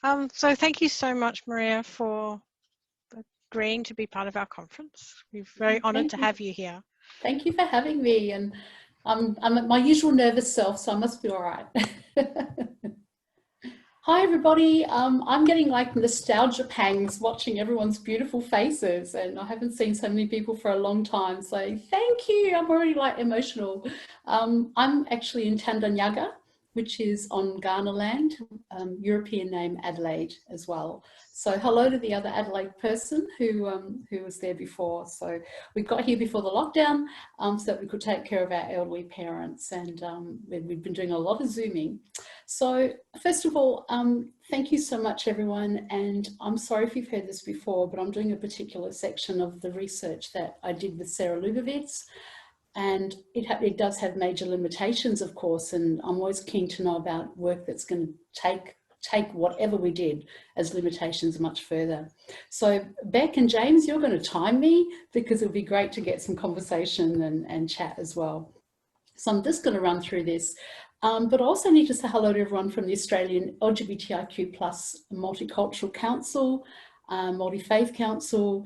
So thank you so much, Maria, for agreeing to be part of our conference. We're very honoured to have you here. Thank you for having me, and I'm at my usual nervous self, so I must be all right. Hi everybody, I'm getting like nostalgia pangs watching everyone's beautiful faces, and I haven't seen so many people for a long time, so thank you. I'm already like emotional. I'm actually in Tandanyaga, which is on Ghana land, European name Adelaide as well. So hello to the other Adelaide person who was there before. So we got here before the lockdown so that we could take care of our elderly parents, and we've been doing a lot of Zooming. So first of all, thank you so much everyone, and I'm sorry if you've heard this before, but I'm doing a particular section of the research that I did with Sarah Lubovitz, and it does have major limitations, of course, and I'm always keen to know about work that's going to take whatever we did as limitations much further. So Beck and James, you're going to time me because it'll be great to get some conversation and chat as well. So I'm just going to run through this. But I also need to say hello to everyone from the Australian LGBTIQ+ Multicultural Council, Multi-Faith Council.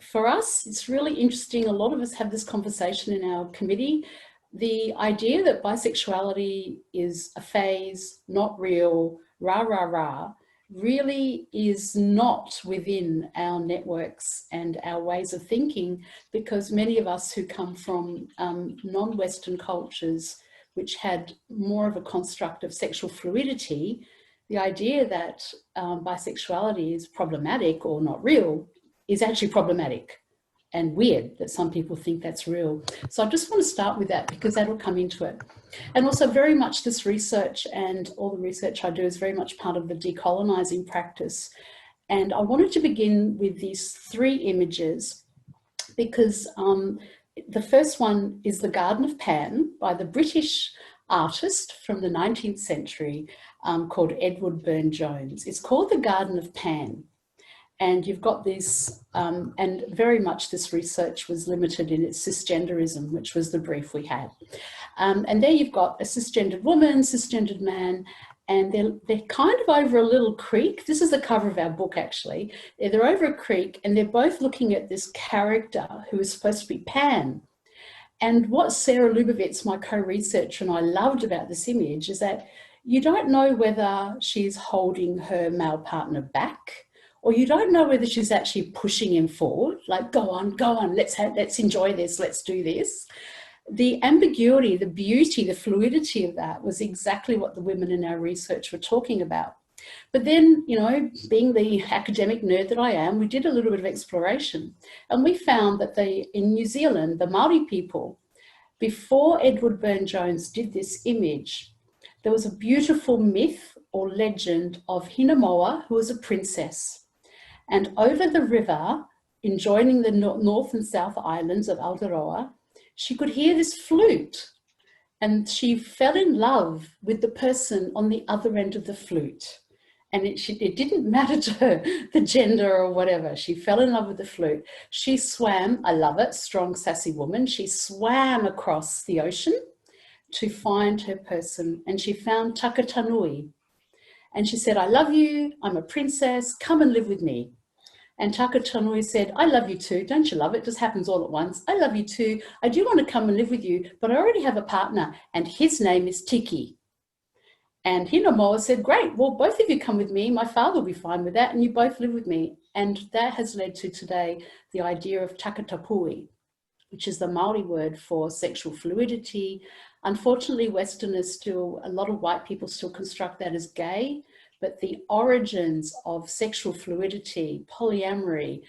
For us, it's really interesting. A lot of us have this conversation in our committee. The idea that bisexuality is a phase, not real, rah, rah, rah, really is not within our networks and our ways of thinking, because many of us who come from non-Western cultures which had more of a construct of sexual fluidity, the idea that bisexuality is problematic or not real is actually problematic and weird that some people think that's real. So I just want to start with that because that'll come into it. And also very much this research and all the research I do is very much part of the decolonizing practice. And I wanted to begin with these three images because the first one is The Garden of Pan by the British artist from the 19th century called Edward Burne-Jones. It's called The Garden of Pan. And you've got this, and very much this research was limited in its cisgenderism, which was the brief we had. And there you've got a cisgendered woman, cisgendered man, and they're kind of over a little creek. This is the cover of our book, actually. They're over a creek and they're both looking at this character who is supposed to be Pan. And what Sarah Lubovitz, my co-researcher, and I loved about this image is that you don't know whether she's holding her male partner back, or you don't know whether she's actually pushing him forward, like, go on, let's enjoy this, let's do this. The ambiguity, the beauty, the fluidity of that was exactly what the women in our research were talking about. But then, you know, being the academic nerd that I am, we did a little bit of exploration, and we found that in New Zealand, the Māori people, before Edward Burne-Jones did this image, there was a beautiful myth or legend of Hinamoa, who was a princess. And over the river, in joining the North and South Islands of Aotearoa, she could hear this flute, and she fell in love with the person on the other end of the flute. And it didn't matter to her, the gender or whatever. She fell in love with the flute. She swam, I love it, strong, sassy woman. She swam across the ocean to find her person, and she found Takatanui. And she said, I love you, I'm a princess, come and live with me. And Takatanui said, I love you too, don't you love it? It just happens all at once. I love you too, I do want to come and live with you, but I already have a partner and his name is Tiki. And Hinamoa said, great, well, both of you come with me, my father will be fine with that, and you both live with me. And that has led to today the idea of takatapui, which is the Māori word for sexual fluidity. Unfortunately, Westerners still, a lot of white people still construct that as gay, but the origins of sexual fluidity, polyamory,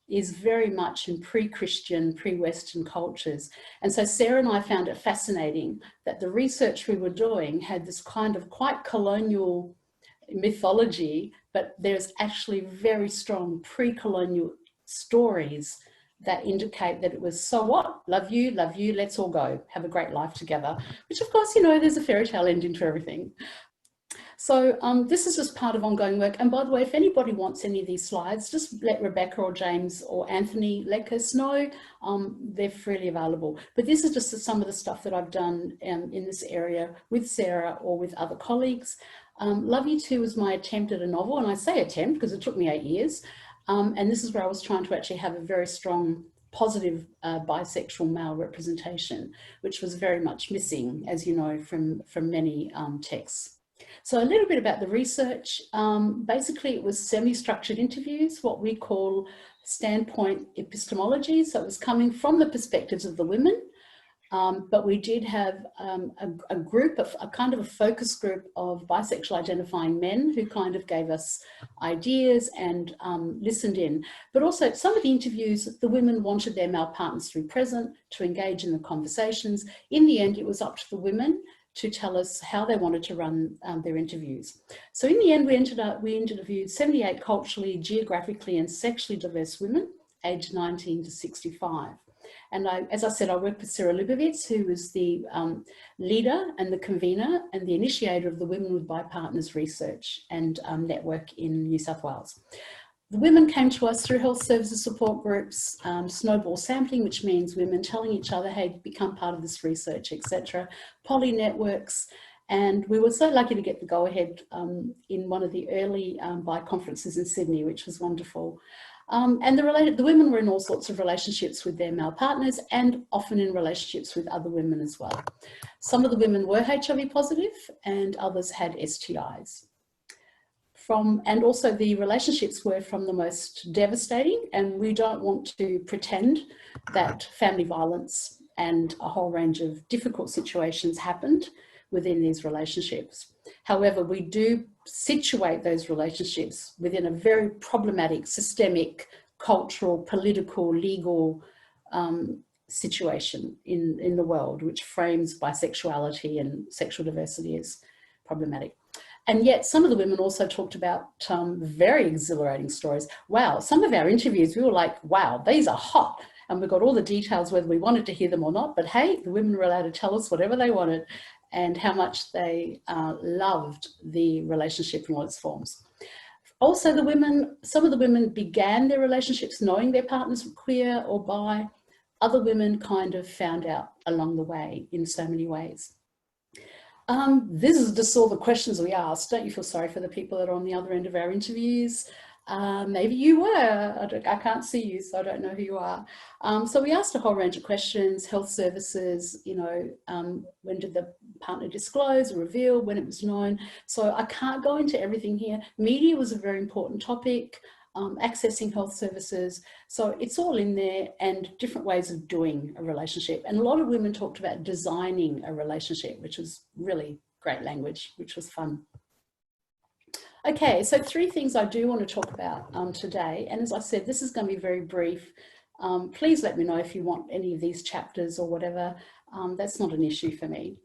is very much in pre-Christian, pre-Western cultures. And so Sarah and I found it fascinating that the research we were doing had this kind of quite colonial mythology, but there's actually very strong pre-colonial stories that indicate that it was, so what, love you, let's all go, have a great life together, which of course, you know, there's a fairy tale ending to everything. So this is just part of ongoing work. And by the way, if anybody wants any of these slides, just let Rebecca or James or Anthony let us know. They're freely available. But this is just some of the stuff that I've done in this area with Sarah or with other colleagues. Love You Too was my attempt at a novel, and I say attempt because it took me 8 years. And this is where I was trying to actually have a very strong, positive bisexual male representation, which was very much missing, as you know, from many texts. So a little bit about the research. Basically, it was semi-structured interviews, what we call standpoint epistemology. So it was coming from the perspectives of the women. But we did have a group of a kind of a focus group of bisexual identifying men who kind of gave us ideas and listened in. But also some of the interviews, the women wanted their male partners to be present, to engage in the conversations. In the end, it was up to the women to tell us how they wanted to run their interviews. So in the end, we interviewed 78 culturally, geographically and sexually diverse women aged 19 to 65. And as I said, I worked with Sarah Libovitz, who was the leader and the convener and the initiator of the Women with Bi Partners research and network in New South Wales. The women came to us through health services support groups, snowball sampling, which means women telling each other, hey, become part of this research, etc. Poly networks. And we were so lucky to get the go-ahead in one of the early bi conferences in Sydney, which was wonderful. And the women were in all sorts of relationships with their male partners and often in relationships with other women as well. Some of the women were HIV positive and others had STIs. And also the relationships were from the most devastating, and we don't want to pretend that family violence and a whole range of difficult situations happened within these relationships. However, we do situate those relationships within a very problematic, systemic, cultural, political, legal situation in the world, which frames bisexuality and sexual diversity as problematic. And yet some of the women also talked about very exhilarating stories. Wow, some of our interviews, we were like, wow, these are hot. And we got all the details whether we wanted to hear them or not, but hey, the women were allowed to tell us whatever they wanted and how much they loved the relationship in all its forms. Also, some of the women began their relationships knowing their partners were queer or bi. Other women kind of found out along the way in so many ways. This is just all the questions we asked. Don't you feel sorry for the people that are on the other end of our interviews? Maybe you were, I can't see you, so I don't know who you are. So we asked a whole range of questions, health services, you know, when did the partner disclose or reveal, when it was known. So I can't go into everything here. Media was a very important topic, accessing health services. So it's all in there, and different ways of doing a relationship. And a lot of women talked about designing a relationship, which was really great language, which was fun. Okay, so 3 things I do want to talk about today. And as I said, this is going to be very brief. Please let me know if you want any of these chapters or whatever. That's not an issue for me.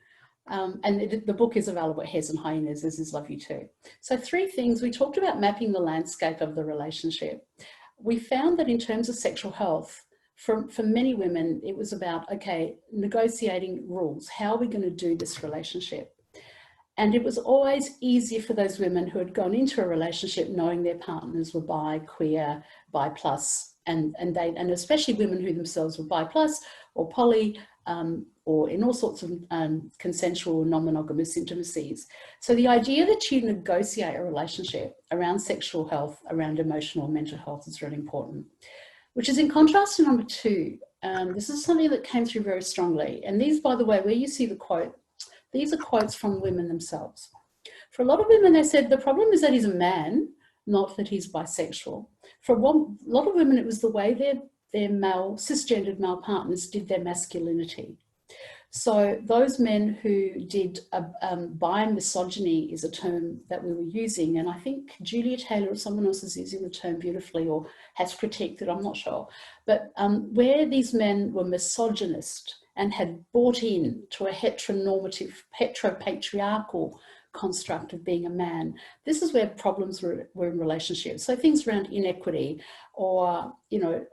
And the book is available at Hares and Hyenas, as is Love You Too. So 3 things. We talked about mapping the landscape of the relationship. We found that in terms of sexual health, for many women, it was about, okay, negotiating rules. How are we going to do this relationship? And it was always easier for those women who had gone into a relationship knowing their partners were bi, queer, bi plus, and especially women who themselves were bi plus or poly, or in all sorts of consensual non-monogamous intimacies. So the idea that you negotiate a relationship around sexual health, around emotional and mental health is really important, which is in contrast to number 2. This is something that came through very strongly. And these, by the way, where you see the quote, these are quotes from women themselves. For a lot of women, they said the problem is that he's a man, not that he's bisexual. For a lot of women, it was the way their male, cisgendered male partners did their masculinity. So those men who did bi-misogyny is a term that we were using, and I think Julia Taylor or someone else is using the term beautifully, or has critiqued it, I'm not sure. But where these men were misogynist and had bought in to a heteronormative, heteropatriarchal construct of being a man, this is where problems were in relationships. So things around inequity or, you know,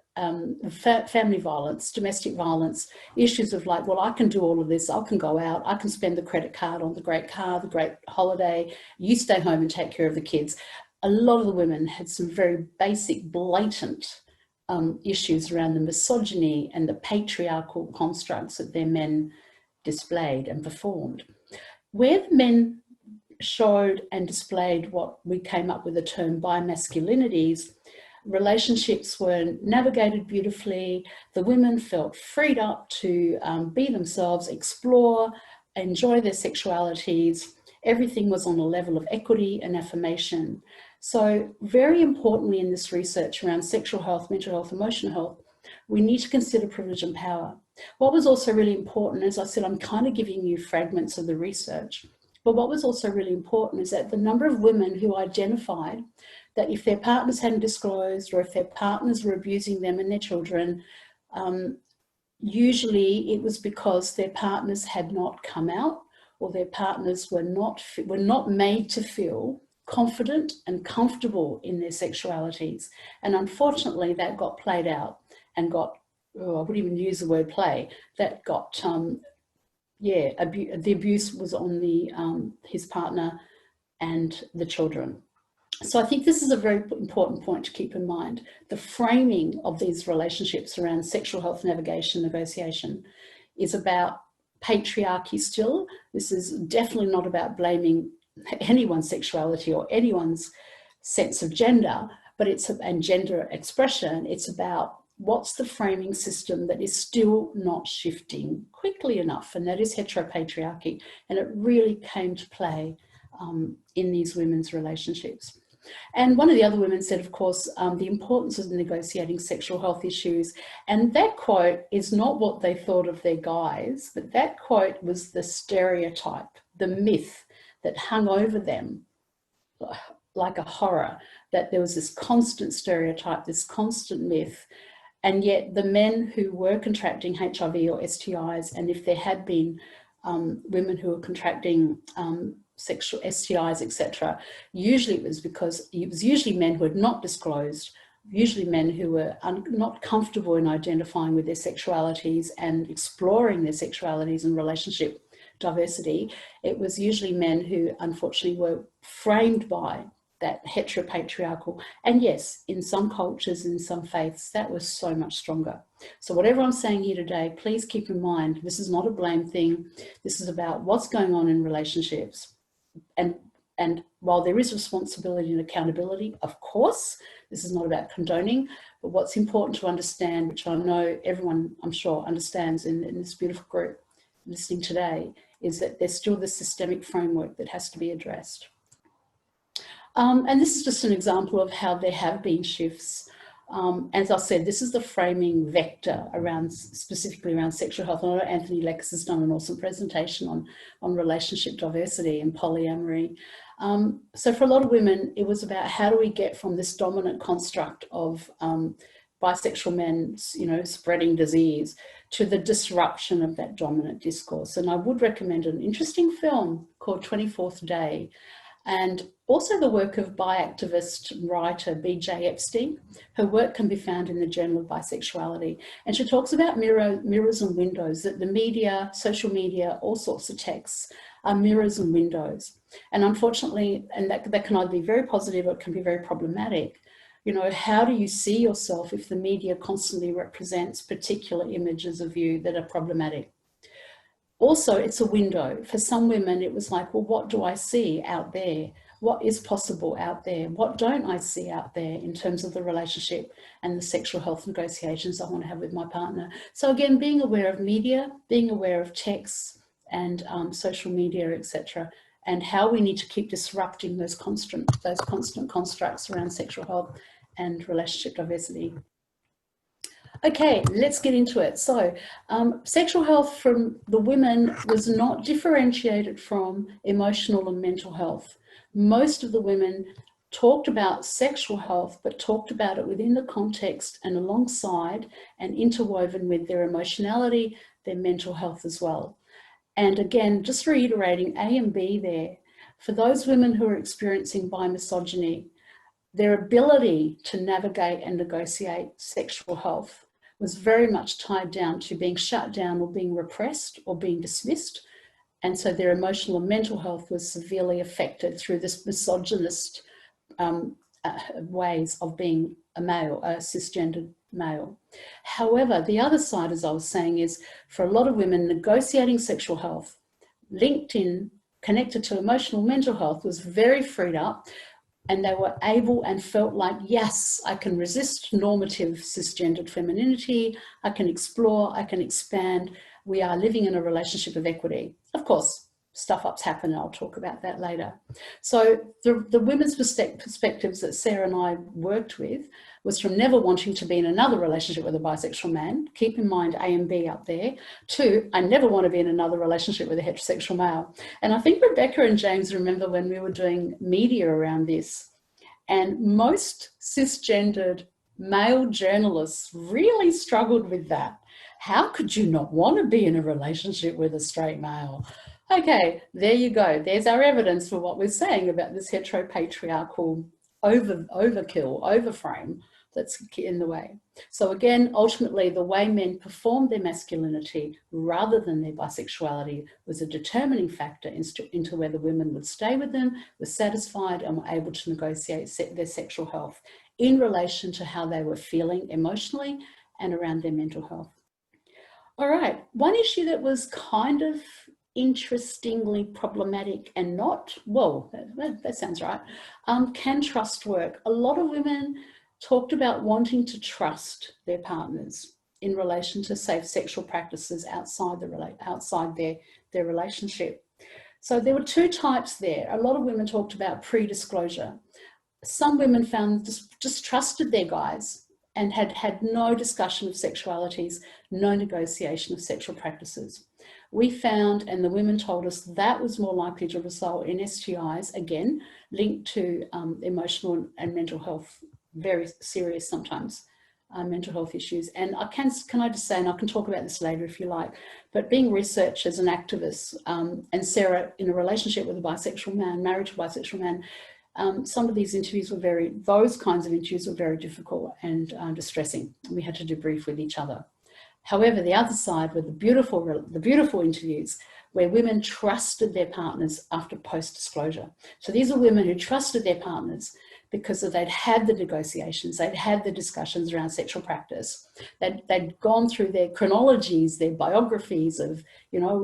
family violence, domestic violence, issues of like, well, I can do all of this, I can go out, I can spend the credit card on the great car, the great holiday, you stay home and take care of the kids. A lot of the women had some very basic, blatant issues around the misogyny and the patriarchal constructs that their men displayed and performed. Where the men showed and displayed what we came up with the term bimasculinities. Relationships were navigated beautifully. The women felt freed up to be themselves, explore, enjoy their sexualities. Everything was on a level of equity and affirmation. So very importantly in this research around sexual health, mental health, emotional health, we need to consider privilege and power. What was also really important, as I said, I'm kind of giving you fragments of the research, but what was also really important is that the number of women who identified that if their partners hadn't disclosed or if their partners were abusing them and their children, usually it was because their partners had not come out, or their partners were not made to feel confident and comfortable in their sexualities. And unfortunately that got played out and got, I wouldn't even use the word play, that got, the abuse was on his partner and the children. So I think this is a very important point to keep in mind. The framing of these relationships around sexual health navigation, negotiation is about patriarchy still. This is definitely not about blaming anyone's sexuality or anyone's sense of gender, but and gender expression. It's about what's the framing system that is still not shifting quickly enough, and that is heteropatriarchy. And it really came to play in these women's relationships. And one of the other women said, of course, the importance of negotiating sexual health issues. And that quote is not what they thought of their guys, but that quote was the stereotype, the myth that hung over them like a horror, that there was this constant stereotype, this constant myth. And yet the men who were contracting HIV or STIs, and if there had been women who were contracting sexual STIs, etc., usually it was usually men who had not disclosed, usually men who were not comfortable in identifying with their sexualities and exploring their sexualities and relationship diversity. It was usually men who unfortunately were framed by that heteropatriarchal, and yes, in some cultures, in some faiths, that was so much stronger. So whatever I'm saying here today, please keep in mind, this is not a blame thing. This is about what's going on in relationships. And while there is responsibility and accountability, of course, this is not about condoning, but what's important to understand, which I know everyone, I'm sure, understands in this beautiful group listening today, is that there's still this systemic framework that has to be addressed. And this is just an example of how there have been shifts. As I said, this is the framing vector around, specifically around sexual health. I know Anthony Lex has done an awesome presentation on relationship diversity and polyamory. So for a lot of women, it was about how do we get from this dominant construct of bisexual men, spreading disease, to the disruption of that dominant discourse. And I would recommend an interesting film called 24th Day, and also the work of bi-activist writer B.J. Epstein. Her work can be found in the Journal of Bisexuality. And she talks about mirrors and windows, that the media, social media, all sorts of texts are mirrors and windows. And unfortunately, and that can either be very positive or it can be very problematic. How do you see yourself if the media constantly represents particular images of you that are problematic? Also, it's a window. For some women, it was like, well, what do I see out there? What is possible out there? What don't I see out there in terms of the relationship and the sexual health negotiations I want to have with my partner? So again, being aware of media, being aware of texts and social media, etc., and how we need to keep disrupting those constant constructs around sexual health and relationship diversity. Okay, let's get into it. So sexual health from the women was not differentiated from emotional and mental health. Most of the women talked about sexual health, but talked about it within the context and alongside and interwoven with their emotionality, their mental health as well. And again, just reiterating A and B there, for those women who are experiencing bimisogyny, their ability to navigate and negotiate sexual health was very much tied down to being shut down or being repressed or being dismissed. And so their emotional and mental health was severely affected through this misogynist ways of being a male, a cisgendered male. However, the other side, as I was saying, is for a lot of women, negotiating sexual health linked in connected to emotional mental health was very freed up, and they were able and felt like, yes, I can resist normative cisgendered femininity, I can explore, I can expand. We are living in a relationship of equity. Of course, stuff-ups happen, and I'll talk about that later. So the women's perspectives that Sarah and I worked with was from never wanting to be in another relationship with a bisexual man. Keep in mind A and B up there. 2, I never want to be in another relationship with a heterosexual male. And I think Rebecca and James remember when we were doing media around this, and most cisgendered male journalists really struggled with that. How could you not want to be in a relationship with a straight male? Okay, there you go. There's our evidence for what we're saying about this heteropatriarchal overkill, overframe that's in the way. So again, ultimately, the way men performed their masculinity rather than their bisexuality was a determining factor into whether women would stay with them, were satisfied, and were able to negotiate their sexual health in relation to how they were feeling emotionally and around their mental health. All right, one issue that was kind of interestingly problematic and not, well, that sounds right, can trust work? A lot of women talked about wanting to trust their partners in relation to safe sexual practices outside their relationship. So there were 2 types there. A lot of women talked about pre-disclosure. Some women found just trusted their guys and had no discussion of sexualities, no negotiation of sexual practices. We found, and the women told us, that was more likely to result in STIs, again, linked to emotional and mental health, very serious sometimes, mental health issues. And can I just say, and I can talk about this later if you like, but being researchers and activists, and Sarah in a relationship with a bisexual man, married to a bisexual man, some of these interviews were those kinds of interviews were very difficult and distressing. We had to debrief with each other. However, the other side were the beautiful interviews where women trusted their partners after post-disclosure. So these are women who trusted their partners because they'd had the negotiations, they'd had the discussions around sexual practice, they'd gone through their chronologies, their biographies of,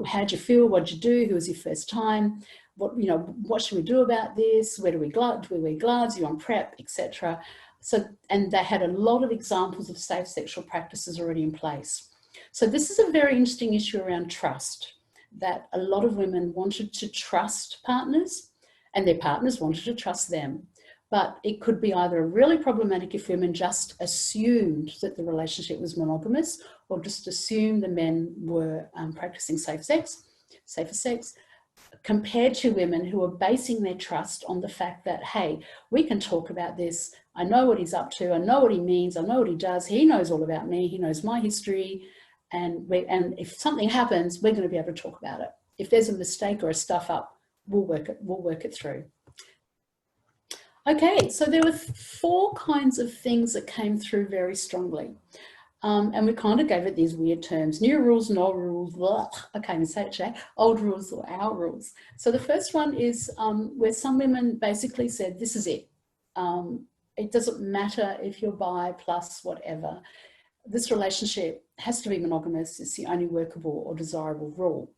how'd you feel, what'd you do, who was your first time, what should we do about this, where do we wear gloves, you on PrEP, etc. So, and they had a lot of examples of safe sexual practices already in place. So this is a very interesting issue around trust, that a lot of women wanted to trust partners and their partners wanted to trust them. But it could be either really problematic if women just assumed that the relationship was monogamous, or just assumed the men were practicing safer sex, compared to women who are basing their trust on the fact that, hey, we can talk about this. I know what he's up to. I know what he means. I know what he does. He knows all about me. He knows my history. And if something happens, we're going to be able to talk about it. If there's a mistake or a stuff up, we'll work it through. Okay, so there were 4 kinds of things that came through very strongly. And we kind of gave it these weird terms: new rules, no rules, blah. I can't even say it today, old rules or our rules. So the first one is where some women basically said, this is it. It doesn't matter if you're bi, plus, whatever. This relationship has to be monogamous. It's the only workable or desirable rule.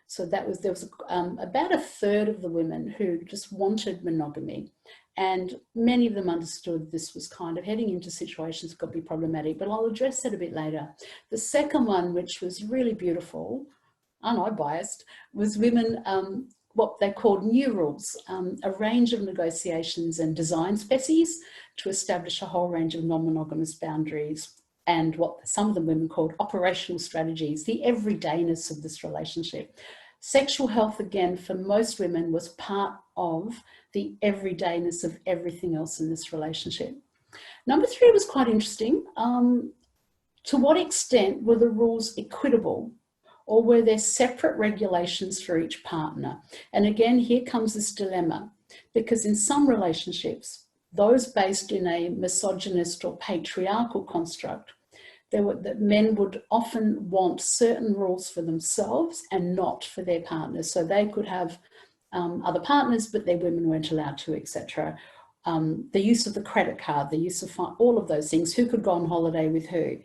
So there was about a third of the women who just wanted monogamy. And many of them understood this was kind of heading into situations that could be problematic, but I'll address that a bit later. The second one, which was really beautiful, I'm not biased, was women, what they called new rules, a range of negotiations and design species to establish a whole range of non-monogamous boundaries, and what some of the women called operational strategies, the everydayness of this relationship. Sexual health, again, for most women was part of the everydayness of everything else in this relationship. Number 3 was quite interesting. To what extent were the rules equitable, or were there separate regulations for each partner? And again, here comes this dilemma, because in some relationships, those based in a misogynist or patriarchal construct, that men would often want certain rules for themselves and not for their partners. So they could have other partners, but their women weren't allowed to, etc. The use of the credit card, the use of all of those things, who could go on holiday with who.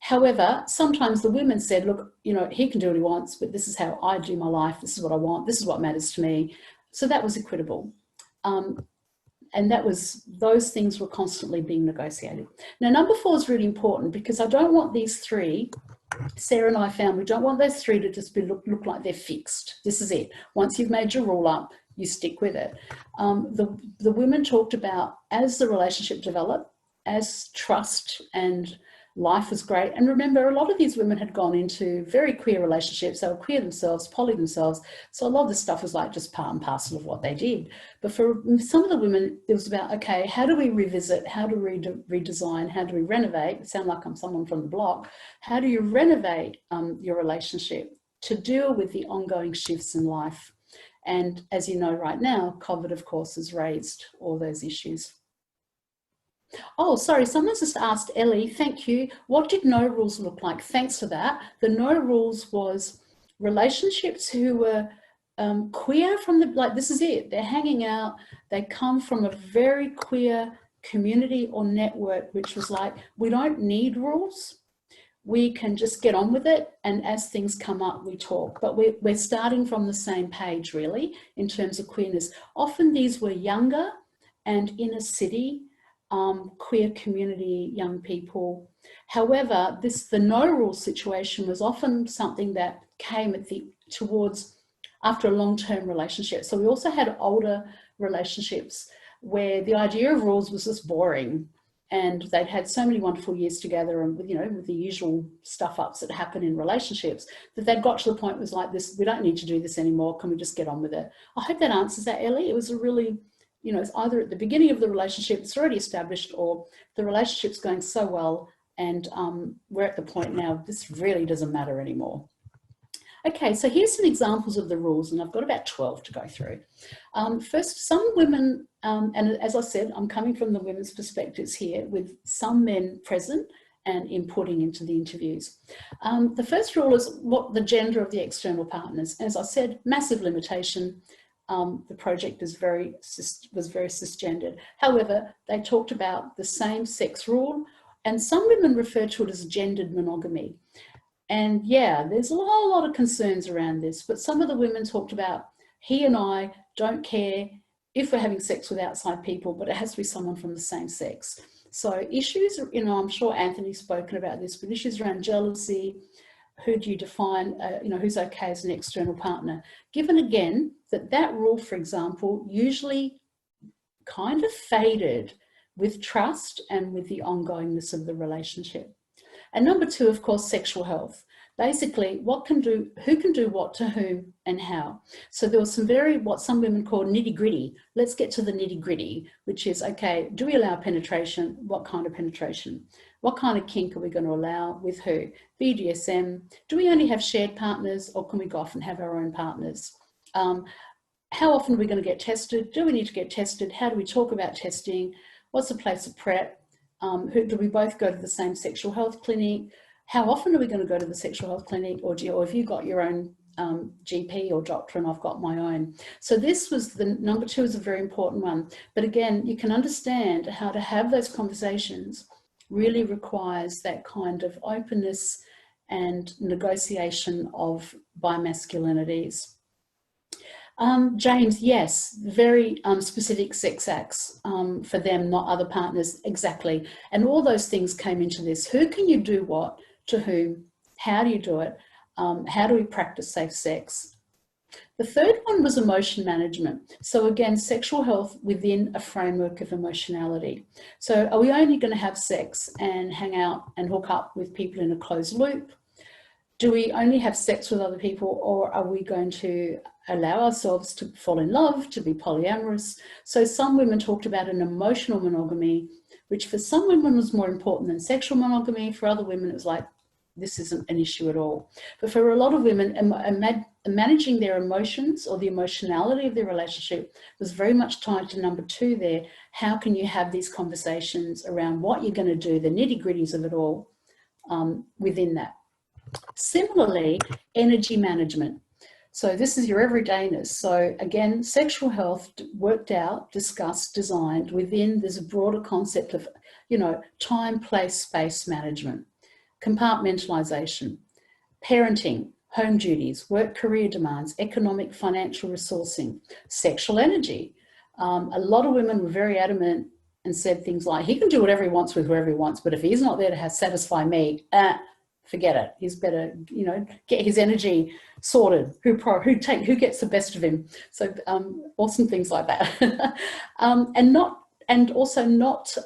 However, sometimes the women said, look, you know, he can do what he wants, but this is how I do my life. This is what I want. This is what matters to me. So that was equitable. And that was, those things were constantly being negotiated. Now, number 4 is really important because I don't want these 3, Sarah and I found, we don't want those 3 to just look like they're fixed. This is it. Once you've made your rule up, you stick with it. The women talked about, as the relationship developed, as trust and life was great. And remember, a lot of these women had gone into very queer relationships. They were queer themselves, poly themselves. So a lot of this stuff was like just part and parcel of what they did. But for some of the women, it was about, okay, how do we revisit? How do we redesign? How do we renovate? It sounds like I'm someone from the block. How do you renovate your relationship to deal with the ongoing shifts in life? And as you know right now, COVID, of course, has raised all those issues. Oh, sorry, someone's just asked, Ellie, thank you. What did no rules look like? Thanks for that. The no rules was relationships who were queer from the, like, this is it. They're hanging out. They come from a very queer community or network, which was like, we don't need rules. We can just get on with it. And as things come up, we talk. But we're starting from the same page, really, in terms of queerness. Often these were younger and inner city queer community young people. However, the no rule situation was often something that came towards after a long-term relationship. So we also had older relationships where the idea of rules was just boring, and they'd had so many wonderful years together, and you know, with the usual stuff ups that happen in relationships, that they'd got to the point was like this, we don't need to do this anymore, can we just get on with it? I hope that answers that, Ellie. It was a really, you know, it's either at the beginning of the relationship, it's already established, or the relationship's going so well and we're at the point now, this really doesn't matter anymore. Okay, so here's some examples of the rules, and I've got about 12 to go through. First, some women, and as I said, I'm coming from the women's perspectives here, with some men present and inputting into the interviews. The first rule is what the gender of the external partners. As I said, massive limitation. The project was very cisgendered. However, they talked about the same sex rule, and some women refer to it as gendered monogamy. And yeah, there's a whole lot of concerns around this, but some of the women talked about, he and I don't care if we're having sex with outside people, but it has to be someone from the same sex. So issues, you know, I'm sure Anthony's spoken about this, but issues around jealousy, who do you define, you know, who's okay as an external partner? Given again that rule, for example, usually kind of faded with trust and with the ongoingness of the relationship. And number 2, of course, sexual health. Basically, who can do what to whom and how. So there was some what some women call nitty gritty. Let's get to the nitty gritty, which is, okay, do we allow penetration? What kind of penetration? What kind of kink are we going to allow? With who? BDSM. Do we only have shared partners, or can we go off and have our own partners? How often are we going to get tested? Do we need to get tested? How do we talk about testing? What's the place of PrEP? Do we both go to the same sexual health clinic? How often are we going to go to the sexual health clinic? Or have you got your own GP or doctor and I've got my own? So this was the number 2 is a very important one. But again, you can understand how to have those conversations really requires that kind of openness and negotiation of bimasculinities. James, yes, very specific sex acts for them, not other partners, exactly. And all those things came into this. Who can you do what to whom? How do you do it? How do we practice safe sex? The third one was emotion management. So again, sexual health within a framework of emotionality. So are we only going to have sex and hang out and hook up with people in a closed loop? Do we only have sex with other people, or are we going to allow ourselves to fall in love, to be polyamorous? So some women talked about an emotional monogamy, which for some women was more important than sexual monogamy. For other women, it was like, this isn't an issue at all. But for a lot of women, managing their emotions or the emotionality of their relationship was very much tied to number 2 there. How can you have these conversations around what you're going to do, the nitty-gritties of it all within that? Similarly, energy management. So this is your everydayness. So again, sexual health worked out, discussed, designed within this broader concept of, you know, time, place, space management. compartmentalisation, parenting, home duties, work career demands, economic financial resourcing, sexual energy. A lot of women were very adamant and said things like, he can do whatever he wants with whoever he wants, but if he's not there to satisfy me, forget it. He's better, you know, get his energy sorted. Who gets the best of him? So awesome things like that. And also not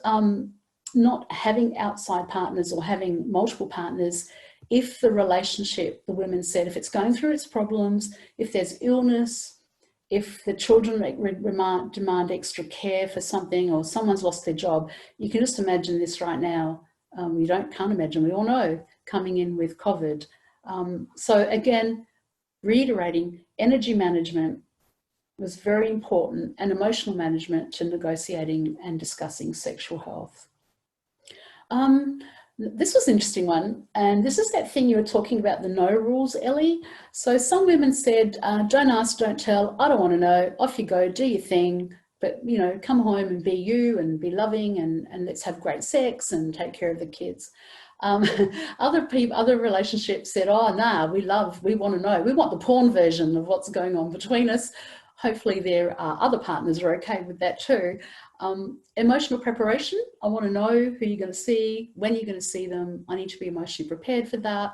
having outside partners or having multiple partners if the relationship, the women said, if it's going through its problems, if there's illness, if the children demand extra care for something, or someone's lost their job. You can just imagine this right now. Can't imagine, we all know, coming in with COVID. So again, reiterating, energy management was very important, and emotional management to negotiating and discussing sexual health. This was an interesting one, and this is that thing you were talking about, the no rules, Ellie. So some women said, don't ask, don't tell, I don't want to know, off you go, do your thing, but, you know, come home and be you and be loving, and let's have great sex and take care of the kids. Other relationships said, oh, nah, we want to know, we want the porn version of what's going on between us. Hopefully there are other partners who are okay with that too. Emotional preparation, I want to know who you're going to see, when you're going to see them. I need to be emotionally prepared for that.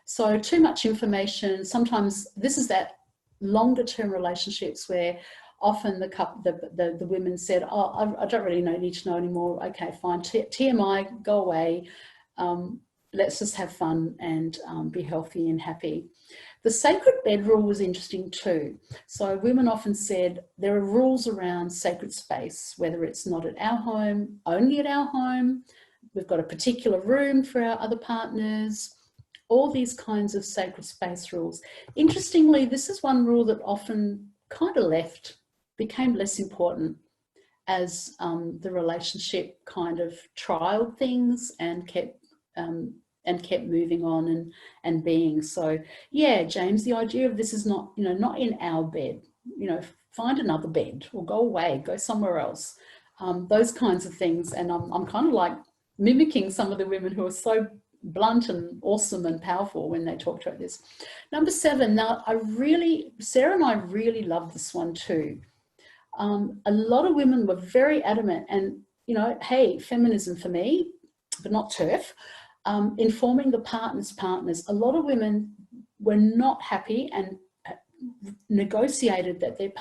So too much information. Sometimes this is that longer term relationships where often the women said, oh, I don't really need to know anymore. Okay, fine, TMI, go away. Let's just have fun and be healthy and happy. The sacred bed rule was interesting too. So women often said there are rules around sacred space, whether it's not at our home, only at our home, we've got a particular room for our other partners, all these kinds of sacred space rules. Interestingly, this is one rule that often kind of became less important as the relationship kind of trialed things and kept moving on and being. So yeah, James, the idea of this is not, you know, not in our bed, you know, find another bed or go away, go somewhere else, those kinds of things. And I'm kind of like mimicking some of the women who are so blunt and awesome and powerful when they talked about this. Number 7, now Sarah and I really love this one too. A lot of women were very adamant, and, you know, hey, feminism for me, but not TERF. Informing the partners. A lot of women were not happy and negotiated that their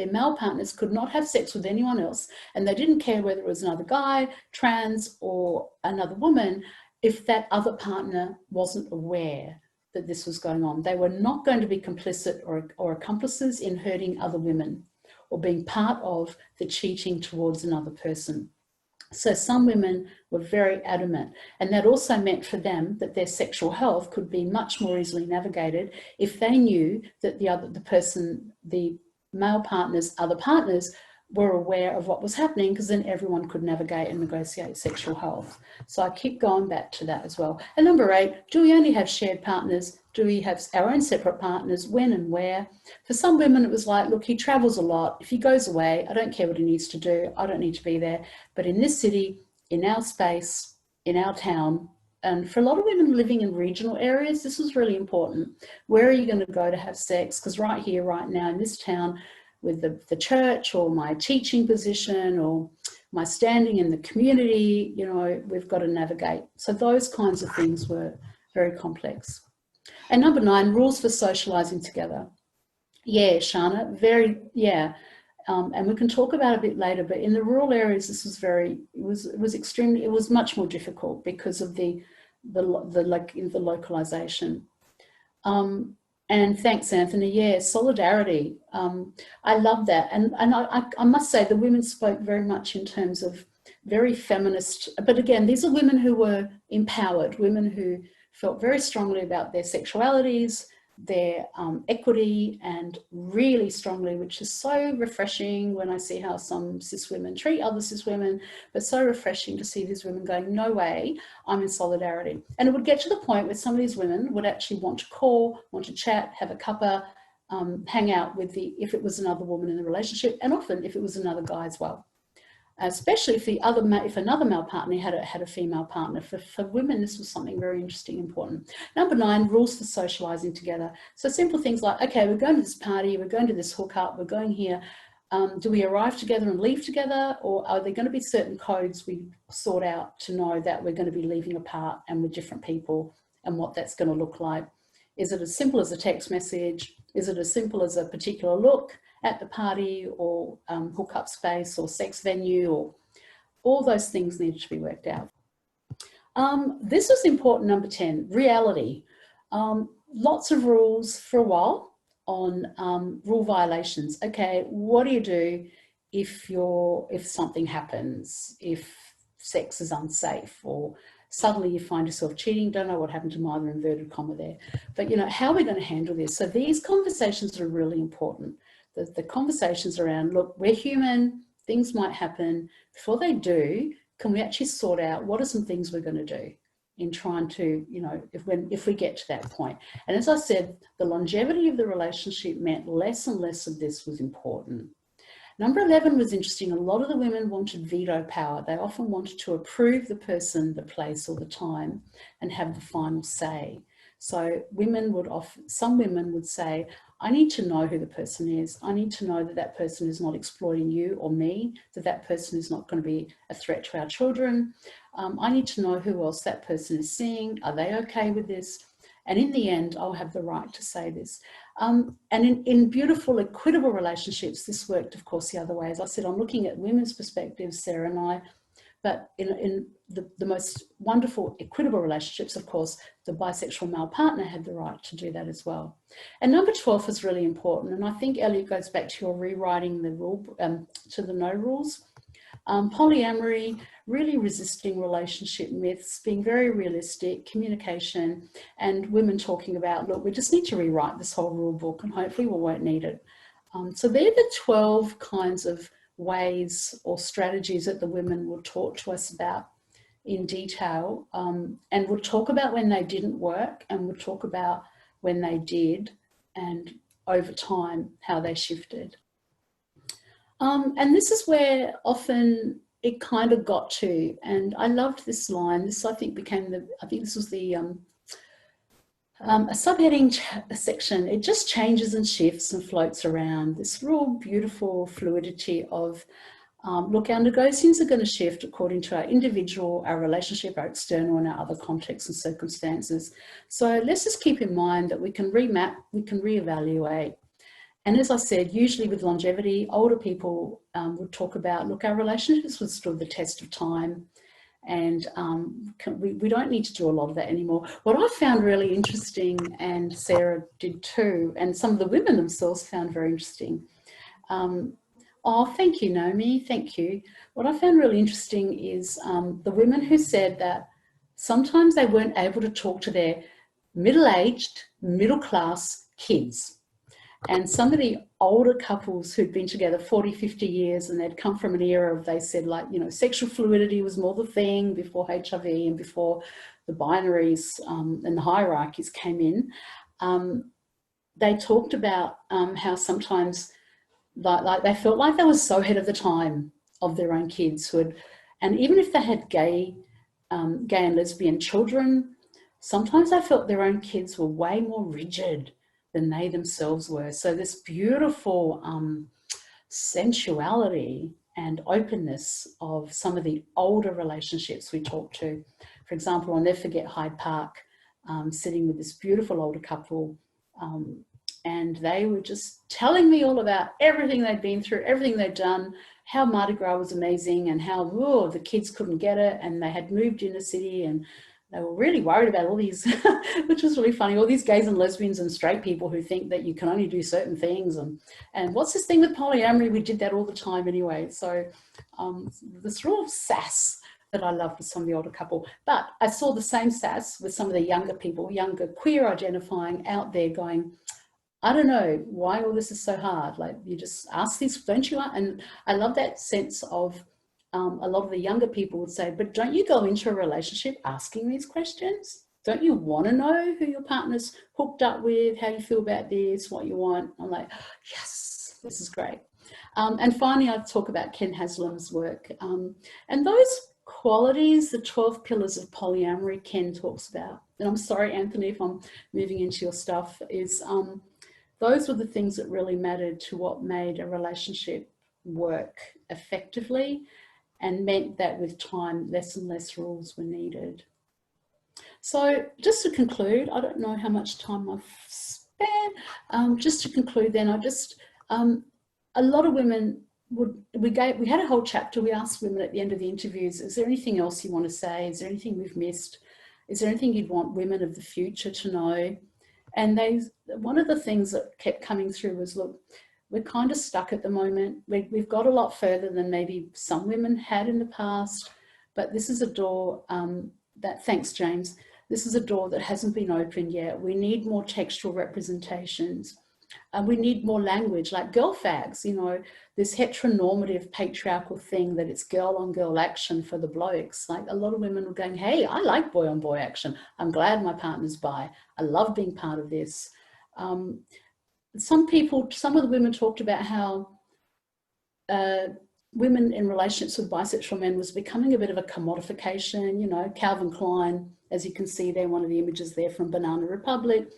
male partners could not have sex with anyone else, and they didn't care whether it was another guy, trans, or another woman, if that other partner wasn't aware that this was going on. They were not going to be complicit or accomplices in hurting other women or being part of the cheating towards another person. So some women were very adamant, and that also meant for them that their sexual health could be much more easily navigated if they knew that the male partners, other partners, were aware of what was happening, because then everyone could navigate and negotiate sexual health. So I keep going back to that as well. And number 8, do we only have shared partners? Do we have our own separate partners? When and where? For some women, it was like, look, he travels a lot. If he goes away, I don't care what he needs to do. I don't need to be there. But in this city, in our space, in our town, and for a lot of women living in regional areas, this was really important. Where are you going to go to have sex? Because right here, right now in this town, with the church or my teaching position or my standing in the community, you know, we've got to navigate. So those kinds of things were very complex. And number 9, rules for socialising together. Yeah, Shana, and we can talk about it a bit later, but in the rural areas, this was it was much more difficult because of the localization. And thanks, Anthony. Yeah, solidarity. I love that. And I must say the women spoke very much in terms of very feminist, but again, these are women who were empowered, women who felt very strongly about their sexualities, their equity, and really strongly, which is so refreshing when I see how some cis women treat other cis women, but so refreshing to see these women going, no way, I'm in solidarity. And it would get to the point where some of these women would actually want to call, want to chat, have a cuppa, hang out with if it was another woman in the relationship, and often if it was another guy as well. especially if another male partner had a female partner. For women, this was something very interesting, important. Number 9, rules for socializing together. So simple things like, okay, we're going to this party, we're going to this hookup, we're going here. Do we arrive together and leave together, or are there going to be certain codes we sort out to know that we're going to be leaving apart and with different people, and what that's going to look like? Is it as simple as a text message? Is it as simple as a particular look at the party, or hookup space, or sex venue, or all those things needed to be worked out. This was important, number 10, reality. Lots of rules for a while on rule violations. Okay, what do you do if something happens, if sex is unsafe, or suddenly you find yourself cheating? Don't know what happened to my inverted comma there, but how are we going to handle this? So these conversations are really important. The conversations around, look, we're human, things might happen. Before they do, can we actually sort out what are some things we're going to do in trying to, if we get to that point? And as I said, the longevity of the relationship meant less and less of this was important. Number 11 was interesting. A lot of the women wanted veto power. They often wanted to approve the person, the place, or the time, and have the final say. So some women would say, I need to know who the person is. I need to know that that person is not exploiting you or me, that that person is not going to be a threat to our children. I need to know who else that person is seeing. Are they okay with this? And in the end, I'll have the right to say this. And in beautiful, equitable relationships, this worked, of course, the other way. As I said, I'm looking at women's perspectives, Sarah and I, but in the most wonderful, equitable relationships, of course, the bisexual male partner had the right to do that as well. And number 12 is really important. And I think, Elliot, goes back to your rewriting the rule, to the no rules. Polyamory, really resisting relationship myths, being very realistic, communication, and women talking about, look, we just need to rewrite this whole rule book and hopefully we won't need it. So they're the 12 kinds of ways or strategies that the women will talk to us about in detail, and we'll talk about when they didn't work, and we'll talk about when they did, and over time how they shifted. And this is where often it kind of got to, and I loved this line. This, I think, this was the a subheading section. It just changes and shifts and floats around. This real beautiful fluidity of, look, our negotiations are going to shift according to our individual, our relationship, our external, and our other contexts and circumstances. So let's just keep in mind that we can remap, we can reevaluate. And as I said, usually with longevity, older people would talk about, look, our relationships would stood the test of time, and we don't need to do a lot of that anymore. What I found really interesting, and Sarah did too, and some of the women themselves found very interesting. Oh, thank you, Naomi, thank you. What I found really interesting is the women who said that sometimes they weren't able to talk to their middle-aged, middle-class kids. And some of the older couples who'd been together 40, 50 years, and they'd come from an era of, they said, like, sexual fluidity was more the thing before HIV and before the binaries and the hierarchies came in. They talked about how sometimes like they felt like they were so ahead of the time of their own kids and even if they had gay and lesbian children, sometimes they felt their own kids were way more rigid than they themselves were. So this beautiful sensuality and openness of some of the older relationships we talked to. For example, I'll never forget Hyde Park, sitting with this beautiful older couple, and they were just telling me all about everything they'd been through, everything they'd done, how Mardi Gras was amazing, and how the kids couldn't get it, and they had moved in the city, and they were really worried about all these, which was really funny, all these gays and lesbians and straight people who think that you can only do certain things. And what's this thing with polyamory? We did that all the time anyway. So this real sass that I loved with some of the older couple. But I saw the same sass with some of the younger people, younger queer identifying out there going, I don't know why all this is so hard. Like, you just ask this, don't you? And I love that sense of, a lot of the younger people would say, but don't you go into a relationship asking these questions? Don't you want to know who your partner's hooked up with, how you feel about this, what you want? I'm like, yes, this is great. And finally, I'll talk about Ken Haslam's work. And those qualities, the 12 pillars of polyamory Ken talks about, and I'm sorry, Anthony, if I'm moving into your stuff, is those were the things that really mattered to what made a relationship work effectively, and meant that with time, less and less rules were needed. So just to conclude, I don't know how much time I've spent. Just to conclude then, a lot of women we had a whole chapter. We asked women at the end of the interviews, is there anything else you want to say? Is there anything we've missed? Is there anything you'd want women of the future to know? And one of the things that kept coming through was, look, we're kind of stuck at the moment. We've got a lot further than maybe some women had in the past, but this is a door thanks, James. This is a door that hasn't been opened yet. We need more textual representations. And we need more language, like girl fags, you know, this heteronormative patriarchal thing that it's girl on girl action for the blokes. Like a lot of women were going, hey, I like boy on boy action. I'm glad my partner's bi. I love being part of this. Some of the women talked about how women in relationships with bisexual men was becoming a bit of a commodification, you know, Calvin Klein, as you can see there, one of the images there from Banana Republic.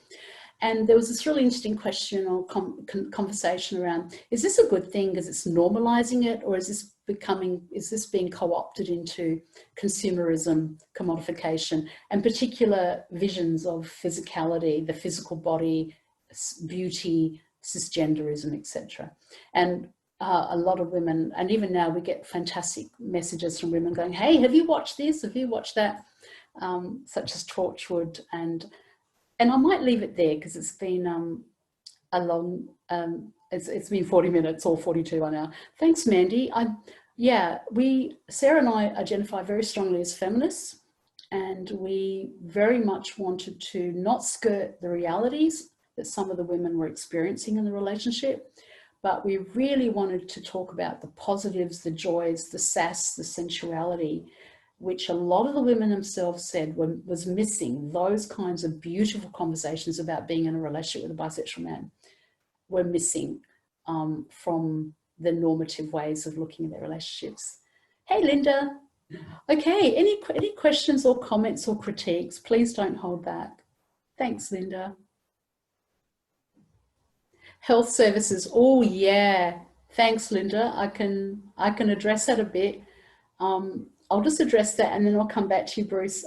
And there was this really interesting question or conversation around, is this a good thing because it's normalizing it, or is this being co-opted into consumerism, commodification, and particular visions of physicality, the physical body, beauty, cisgenderism, etc. And a lot of women, and even now we get fantastic messages from women going, hey, have you watched this? Have you watched that? Such as Torchwood. And I might leave it there because it's been a long, it's been 40 minutes or 42 by now. Thanks, Mandy. Sarah and I identify very strongly as feminists, and we very much wanted to not skirt the realities that some of the women were experiencing in the relationship, but we really wanted to talk about the positives, the joys, the sass, the sensuality, which a lot of the women themselves said was missing. Those kinds of beautiful conversations about being in a relationship with a bisexual man were missing from the normative ways of looking at their relationships. Hey, Linda. Okay, any questions or comments or critiques? Please don't hold back. Thanks, Linda. Health services. Oh, yeah. Thanks, Linda. I can address that a bit. I'll just address that and then I'll come back to you, Bruce.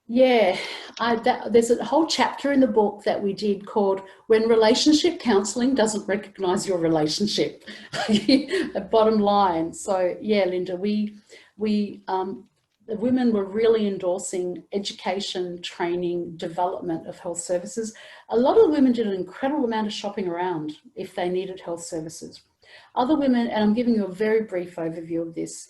There's a whole chapter in the book that we did called When Relationship Counselling Doesn't Recognise Your Relationship. Bottom line. So yeah, Linda, the women were really endorsing education, training, development of health services. A lot of the women did an incredible amount of shopping around if they needed health services. Other women, and I'm giving you a very brief overview of this,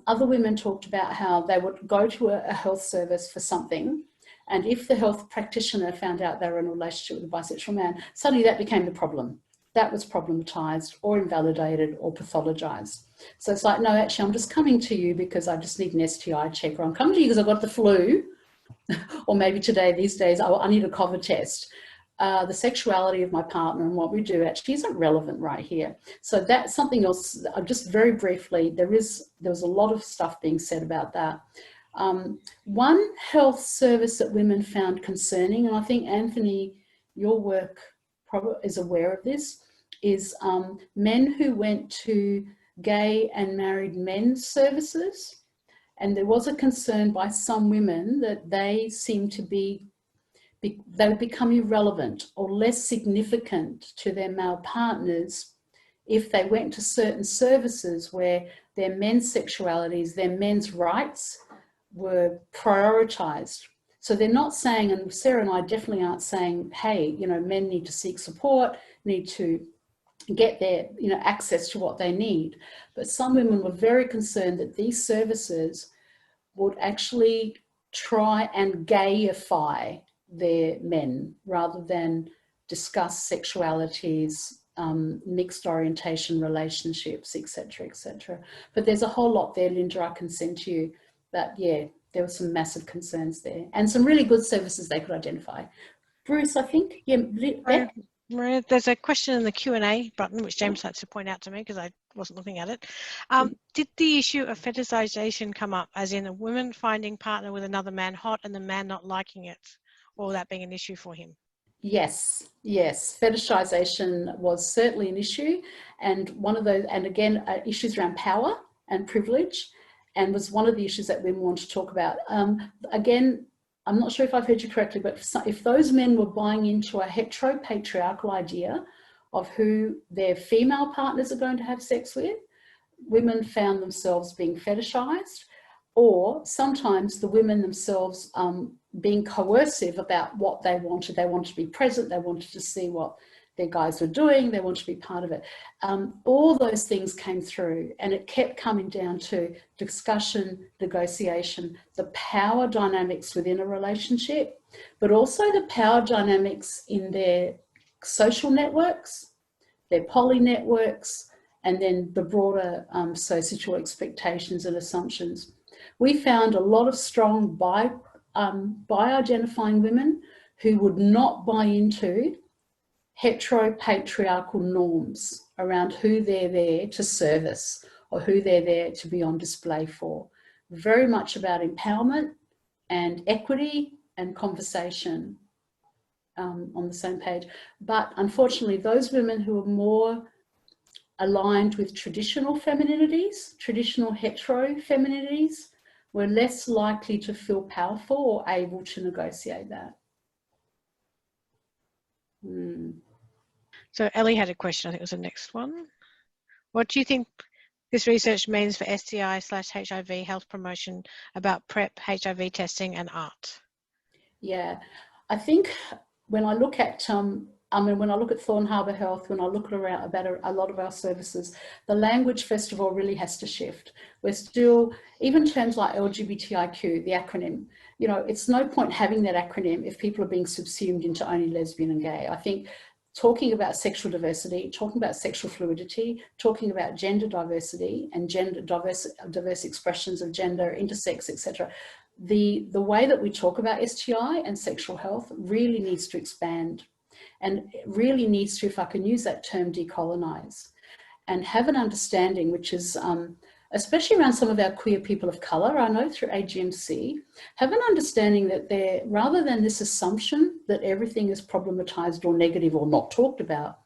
other women talked about how they would go to a health service for something, and if the health practitioner found out they were in a relationship with a bisexual man, suddenly that became the problem. That was problematized or invalidated or pathologized. So it's like, no, actually, I'm just coming to you because I just need an STI check, or I'm coming to you because I've got the flu, or maybe these days, I need a COVID test. The sexuality of my partner and what we do actually isn't relevant right here. So that's something else. Just very briefly, there was a lot of stuff being said about that. One health service that women found concerning, and I think, Anthony, your work probably is aware of this, is men who went to gay and married men's services. And there was a concern by some women that they seemed to they would become irrelevant or less significant to their male partners if they went to certain services where their men's sexualities, their men's rights were prioritized. So they're not saying, and Sarah and I definitely aren't saying, hey, you know, men need to seek support, need to get their, you know, access to what they need. But some women were very concerned that these services would actually try and gayify their men rather than discuss sexualities, mixed orientation relationships, etc., etc. But there's a whole lot there, Linda, I can send to you. But yeah, there were some massive concerns there and some really good services they could identify. Bruce, I think, yeah. Maria, there's a question in the Q&A button, which James had to point out to me because I wasn't looking at it. Did the issue of fetishization come up, as in a woman finding partner with another man hot and the man not liking it, or that being an issue for him? Yes, yes. Fetishization was certainly an issue, and one of those, and again, issues around power and privilege, and was one of the issues that women want to talk about. Again, I'm not sure if I've heard you correctly, but if those men were buying into a heteropatriarchal idea of who their female partners are going to have sex with, women found themselves being fetishized, or sometimes the women themselves being coercive about what they wanted. They wanted to be present, they wanted to see what their guys were doing, they wanted to be part of it. All those things came through, and it kept coming down to discussion, negotiation, the power dynamics within a relationship, but also the power dynamics in their social networks, their poly networks, and then the broader societal expectations and assumptions. We found a lot of strong bi-identifying women who would not buy into heteropatriarchal norms around who they're there to service or who they're there to be on display for. Very much about empowerment and equity and conversation on the same page. But unfortunately, those women who are more aligned with traditional femininities, traditional hetero femininities, were less likely to feel powerful or able to negotiate that. So Ellie had a question, I think it was the next one. What do you think this research means for STI/HIV health promotion about PrEP, HIV testing and art? Yeah, I think when I look at when I look at Thorn Harbour Health, when I look at a lot of our services, the language, first of all, really has to shift. We're still, even terms like LGBTIQ, the acronym, you know, it's no point having that acronym if people are being subsumed into only lesbian and gay. I think talking about sexual diversity, talking about sexual fluidity, talking about gender diversity and gender diverse expressions of gender, intersex, etc. The way that we talk about STI and sexual health really needs to expand, and really needs to, if I can use that term, decolonize, and have an understanding, which is, especially around some of our queer people of colour, I know through AGMC, have an understanding that they're, rather than this assumption that everything is problematized or negative or not talked about,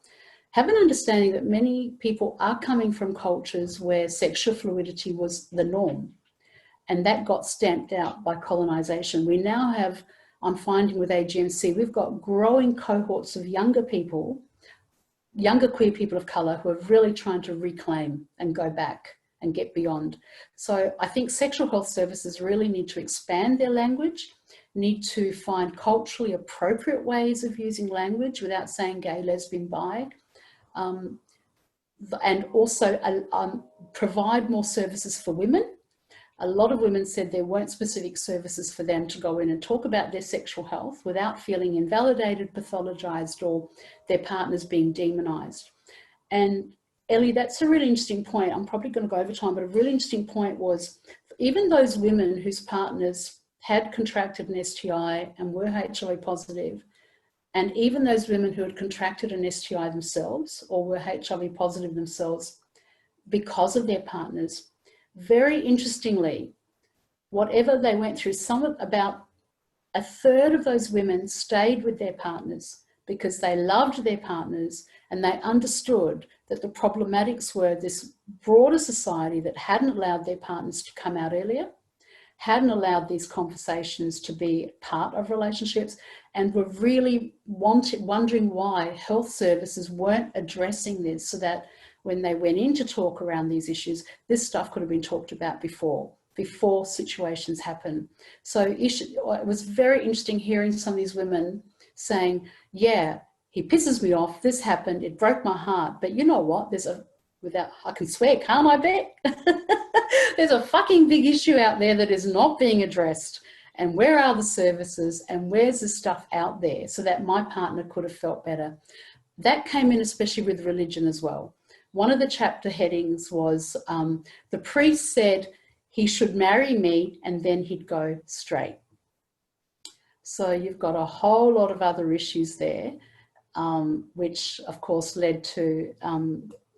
have an understanding that many people are coming from cultures where sexual fluidity was the norm, and that got stamped out by colonization. We now have, I'm finding with AGMC, we've got growing cohorts of younger people, younger queer people of colour, who are really trying to reclaim and go back and get beyond. So I think sexual health services really need to expand their language, need to find culturally appropriate ways of using language without saying gay, lesbian, bi, and also provide more services for women. A lot of women said there weren't specific services for them to go in and talk about their sexual health without feeling invalidated, pathologized, or their partners being demonized. And Ellie, that's a really interesting point. I'm probably going to go over time, but a really interesting point was even those women whose partners had contracted an STI and were HIV positive, and even those women who had contracted an STI themselves or were HIV positive themselves because of their partners, very interestingly, whatever they went through, about a third of those women stayed with their partners because they loved their partners and they understood that the problematics were this broader society that hadn't allowed their partners to come out earlier, hadn't allowed these conversations to be part of relationships, and were really wondering why health services weren't addressing this, so that when they went in to talk around these issues, this stuff could have been talked about before situations happen. So it was very interesting hearing some of these women saying, yeah, he pisses me off, this happened, it broke my heart, but you know what, I can swear, can't I bet? There's a fucking big issue out there that is not being addressed. And where are the services, and where's the stuff out there so that my partner could have felt better? That came in especially with religion as well. One of the chapter headings was the priest said he should marry me and then he'd go straight. So you've got a whole lot of other issues there. which of course led to,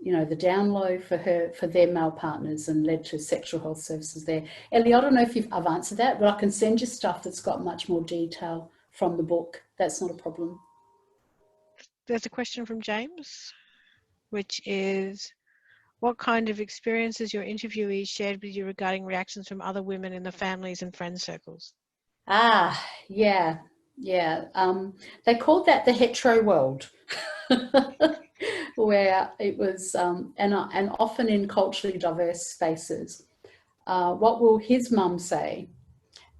you know, the down low for their male partners, and led to sexual health services there. Ellie, I don't know if I've answered that, but I can send you stuff that's got much more detail from the book. That's not a problem. There's a question from James, which is, what kind of experiences your interviewees shared with you regarding reactions from other women in the families and friend circles? Yeah. They called that the hetero world, where it was, and often in culturally diverse spaces. What will his mum say?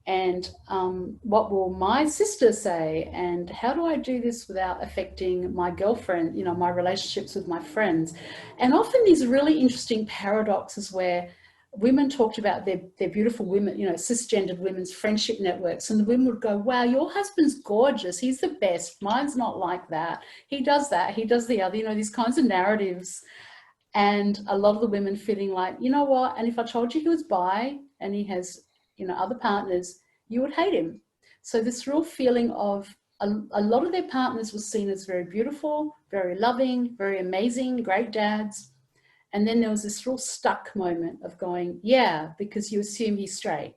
And what will my sister say? And how do I do this without affecting my girlfriend, you know, my relationships with my friends? And often these really interesting paradoxes where women talked about their beautiful women, you know, cisgendered women's friendship networks, and the women would go, wow, your husband's gorgeous, he's the best, mine's not like that, he does the other, you know, these kinds of narratives. And a lot of the women feeling like, you know what, and if I told you he was bi and he has, you know, other partners, you would hate him. So this real feeling of a lot of their partners were seen as very beautiful, very loving, very amazing, great dads. And then there was this real stuck moment of going, yeah, because you assume he's straight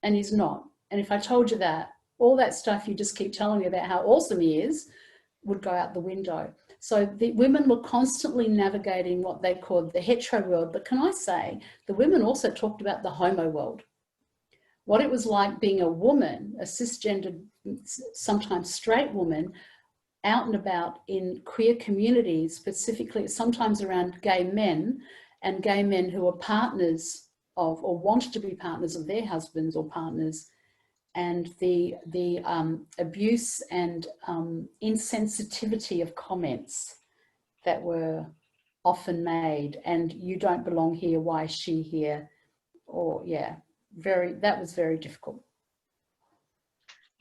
and he's not. And if I told you that, all that stuff you just keep telling me about how awesome he is would go out the window. So the women were constantly navigating what they called the hetero world. But can I say, the women also talked about the homo world. What it was like being a woman, a cisgendered, sometimes straight woman, out and about in queer communities, specifically sometimes around gay men, and gay men who are partners of, or wanted to be partners of their husbands or partners, and the abuse and insensitivity of comments that were often made, and you don't belong here, why is she here? Or yeah, that was very difficult.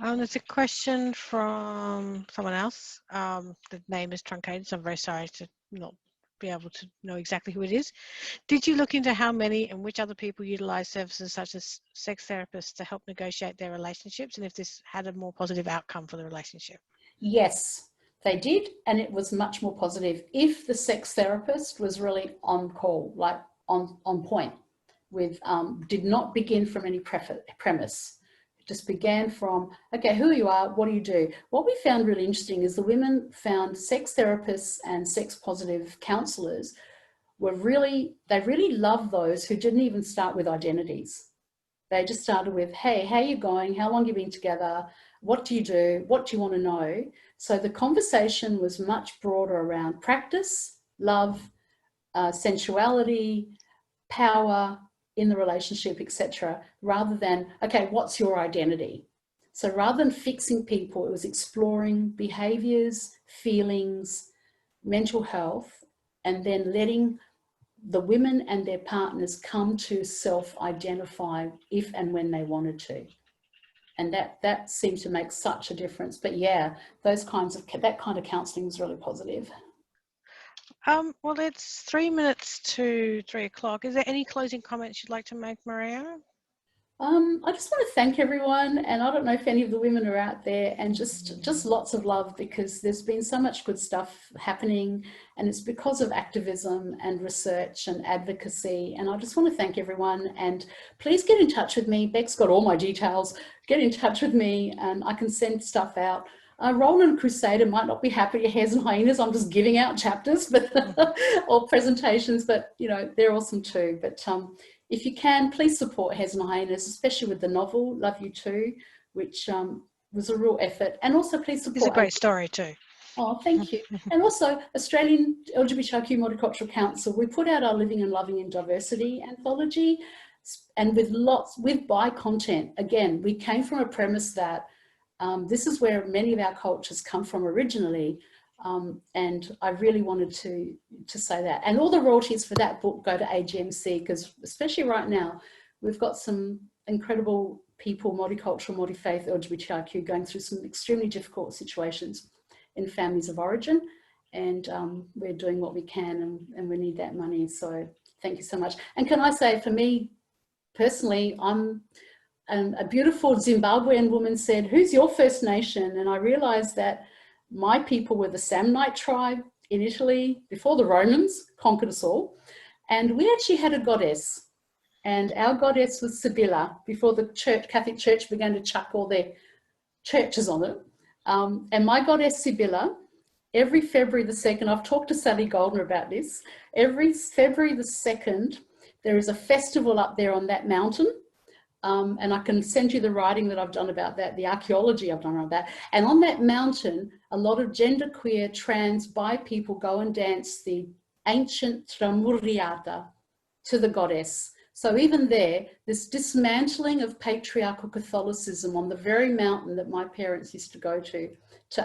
There's a question from someone else. The name is truncated, so I'm very sorry to not be able to know exactly who it is. Did you look into how many and which other people utilize services such as sex therapists to help negotiate their relationships, and if this had a more positive outcome for the relationship? Yes, they did, and it was much more positive if the sex therapist was really on call, like on point, with did not begin from any premise. Just began from, okay, who you are, what do you do? What we found really interesting is the women found sex therapists and sex positive counselors were really loved those who didn't even start with identities. They just started with, hey, how are you going? How long have you been together? What do you do? What do you want to know? So the conversation was much broader around practice, love, sensuality, power in the relationship, etc., rather than, okay, what's your identity? So rather than fixing people, it was exploring behaviors, feelings, mental health, and then letting the women and their partners come to self-identify if and when they wanted to. And that seemed to make such a difference. But yeah, that kind of counselling was really positive. Well, it's 3 minutes to 3 o'clock. Is there any closing comments you'd like to make, Maria? I just want to thank everyone, and I don't know if any of the women are out there, and just lots of love, because there's been so much good stuff happening, and it's because of activism and research and advocacy. And I just want to thank everyone, and please get in touch with me. Beck's got all my details. Get in touch with me and I can send stuff out. Roland Crusader might not be happy to Hares and Hyenas. I'm just giving out chapters, but or presentations, but you know, they're awesome too. But if you can, please support Hares and Hyenas, especially with the novel Love You Too, which was a real effort. And also please support... It's a great story too. Oh, thank you. And also Australian LGBTIQ Multicultural Council, we put out our Living and Loving in Diversity anthology, and with bi content. Again, we came from a premise that this is where many of our cultures come from originally. And I really wanted to say that. And all the royalties for that book go to AGMC, because especially right now, we've got some incredible people, multicultural, multi-faith, LGBTIQ, going through some extremely difficult situations in families of origin. And we're doing what we can, and we need that money. So thank you so much. And can I say, for me personally, a beautiful Zimbabwean woman said, who's your First Nation? And I realized that My people were the Samnite tribe in Italy before the Romans conquered us all. And we actually had a goddess. And our goddess was Sibylla before the Catholic Church began to chuck all their churches on it. And my goddess Sibylla, every February the 2nd, I've talked to Sally Goldner about this, every February the 2nd, there is a festival up there on that mountain. And I can send you the writing that I've done about that, the archaeology I've done about that. And on that mountain, a lot of genderqueer, trans, bi people go and dance the ancient Tramurriata to the goddess. So even there, this dismantling of patriarchal Catholicism on the very mountain that my parents used to go to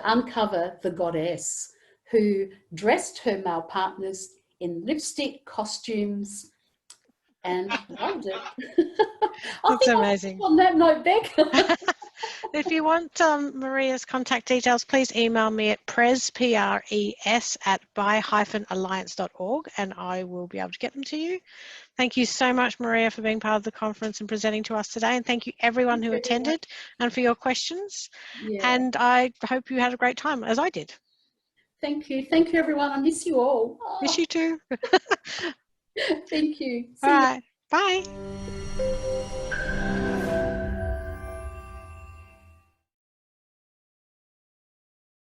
uncover the goddess who dressed her male partners in lipstick, costumes, and loved it. That's amazing. On that note, Beck. If you want Maria's contact details, please email me at pres at bi-alliance.org, and I will be able to get them to you. Thank you so much, Maria, for being part of the conference and presenting to us today. And thank you everyone who attended and for your questions. Yeah. And I hope you had a great time, as I did. Thank you. Thank you, everyone. I miss you all. Miss you too. Thank you. All right. Bye.